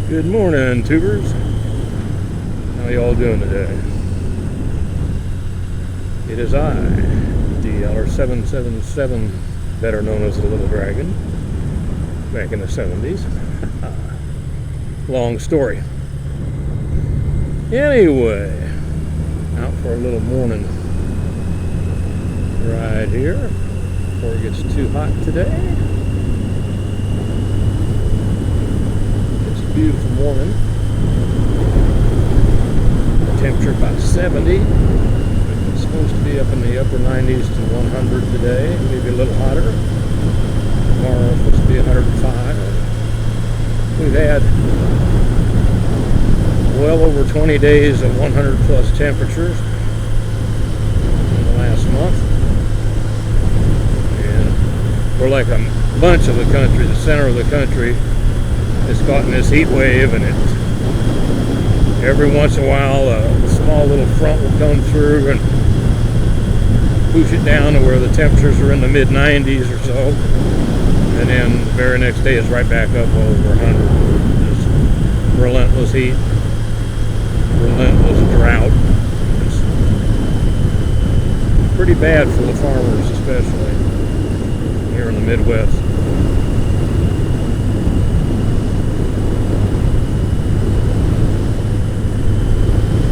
Good morning, tubers. How y'all doing today? It is I, the LR777, better known as the Little Dragon, back in the 70s. Long story. Anyway, out for a little morning ride here before it gets too hot today. Beautiful morning. Temperature about 70. It's supposed to be up in the upper 90s to 100 today, maybe a little hotter. Tomorrow it's supposed to be 105. We've had well over 20 days of 100 plus temperatures in the last month. And we're like a bunch of the country, the center of the country. It's caught in this heat wave, and every once in a while a small little front will come through and push it down to where the temperatures are in the mid 90s or so, and then the very next day it's right back up over 100. Just relentless heat, relentless drought. It's pretty bad for the farmers, especially here in the Midwest.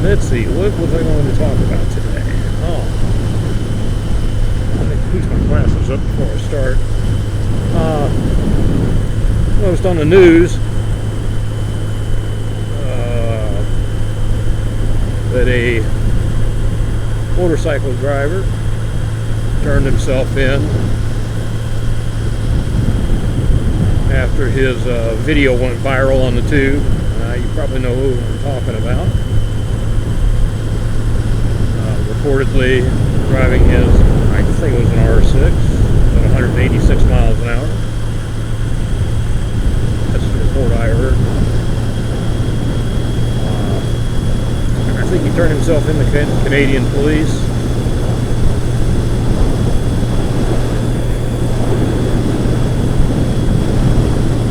Let's see, what was I going to talk about today? Oh, let me put my glasses up before I start. Noticed on the news that a motorcycle driver turned himself in after his video went viral on the tube. You probably know who I'm talking about. Reportedly driving his, I think it was an R6, at 186 miles an hour. That's the report I heard. I think he turned himself in to Canadian police.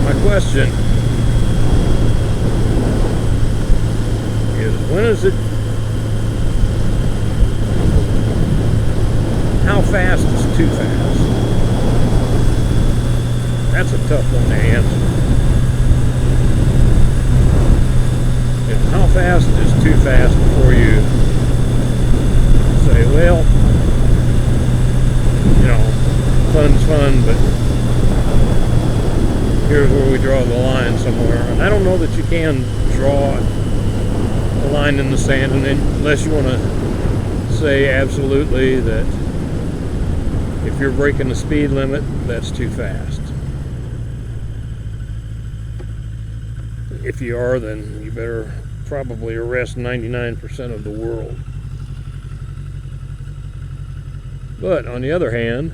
My question is, when is it? How fast is too fast? That's a tough one to answer. How fast is too fast before you say, well, you know, fun's fun, but here's where we draw the line somewhere. And I don't know that you can draw a line in the sand, and unless you want to say absolutely that if you're breaking the speed limit, that's too fast. If you are, then you better probably arrest 99% of the world. But on the other hand,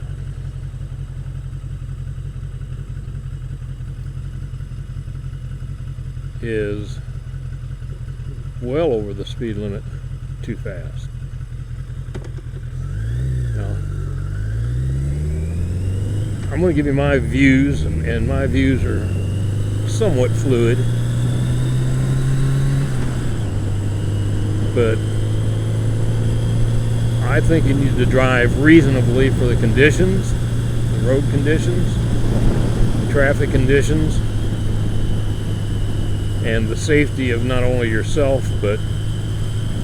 is well over the speed limit too fast. Now, I'm going to give you my views, and my views are somewhat fluid, but I think you need to drive reasonably for the conditions, the road conditions, the traffic conditions, and the safety of not only yourself but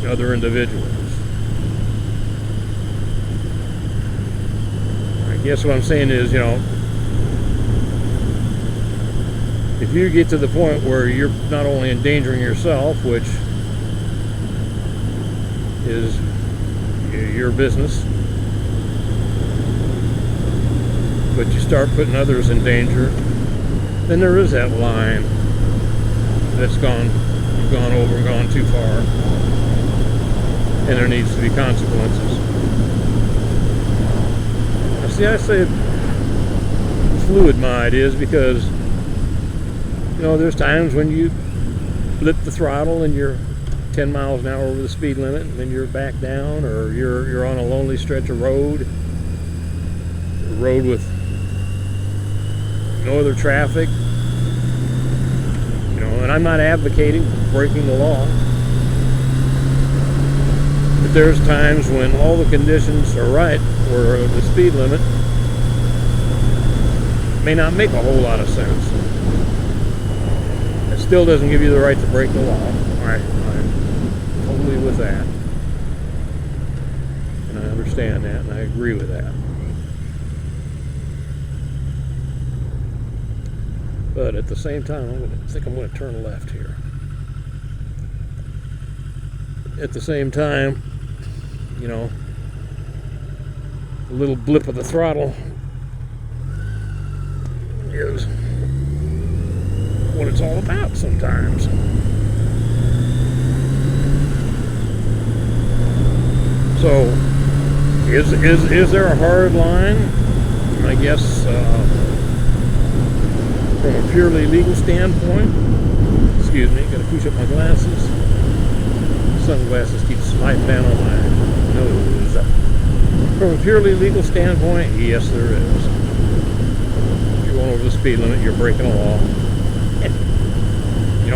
other individuals. I guess what I'm saying is, you know, if you get to the point where you're not only endangering yourself, which is your business, but you start putting others in danger, then there is that line that's gone over and gone too far, and there needs to be consequences. Now, see, I say fluid my ideas because, you know, there's times when you flip the throttle and you're 10 miles an hour over the speed limit, and then you're back down, or you're on a lonely stretch of road with no other traffic. You And I'm not advocating breaking the law. But there's times when all the conditions are right where the speed limit may not make a whole lot of sense. It still doesn't give you the right to break the law. I'm totally with that. And I understand that, and I agree with that. But at the same time, I think I'm going to turn left here. At the same time, a little blip of the throttle is what it's all about sometimes. So, is there a hard line? I guess from a purely legal standpoint. Excuse me, gotta push up my glasses. Sunglasses keep sliding down on my nose. From a purely legal standpoint, yes, there is. If you're going over the speed limit, you're breaking a law. You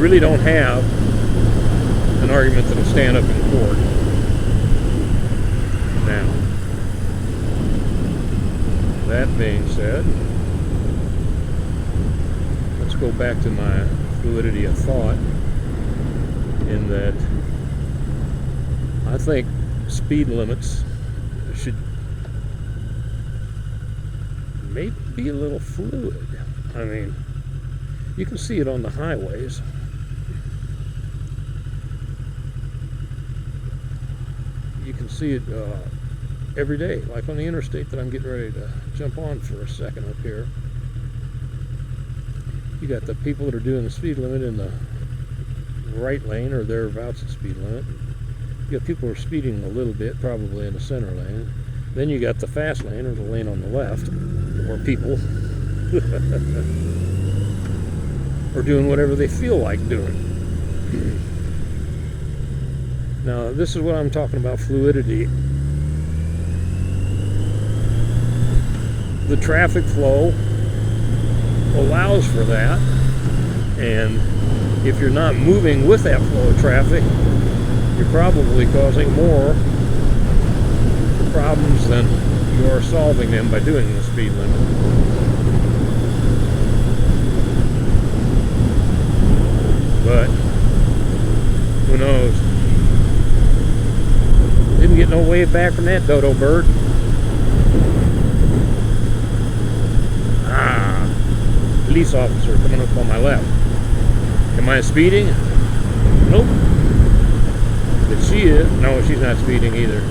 really don't have an argument that'll stand up in court. Now, that being said, let's go back to my fluidity of thought, in that I think speed limits should maybe be a little fluid. I mean, you can see it on the highways. You can see it every day, like on the interstate that I'm getting ready to jump on for a second up here. You got the people that are doing the speed limit in the right lane or thereabouts the speed limit. You got people who are speeding a little bit, probably in the center lane. Then you got the fast lane, or the lane on the left, where people are doing whatever they feel like doing. Now, this is what I'm talking about, fluidity. The traffic flow allows for that, and if you're not moving with that flow of traffic, you're probably causing more problems than you are solving them by doing the speed limit. But who knows? Didn't get no wave back from that dodo bird. Police officer coming up on my left. Am I speeding? Nope. But she is. No, she's not speeding either.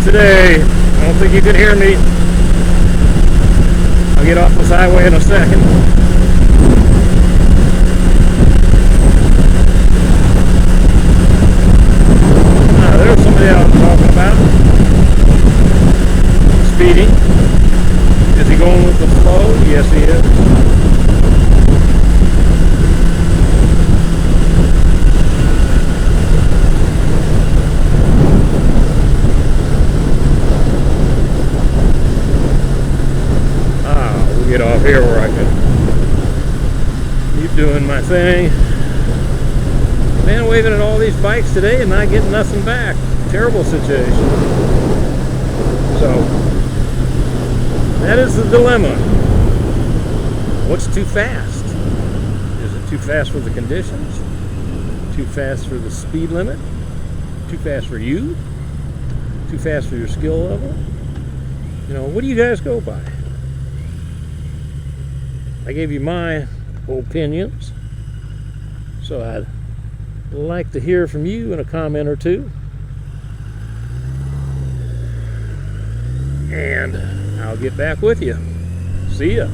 Today, I don't think you can hear me. I'll get off this highway in a second. There's somebody I was talking about. Speeding. Is he going with the flow? Yes, he is. Get off here where I can keep doing my thing. Man, waving at all these bikes today and not getting nothing back. terrible situation. So that is the dilemma. What's too fast? Is it too fast for the conditions? Too fast for the speed limit? Too fast for you? Too fast for your skill level? You know, what do you guys go by? I gave you my opinions, so I'd like to hear from you in a comment or two. And I'll get back with you. See ya.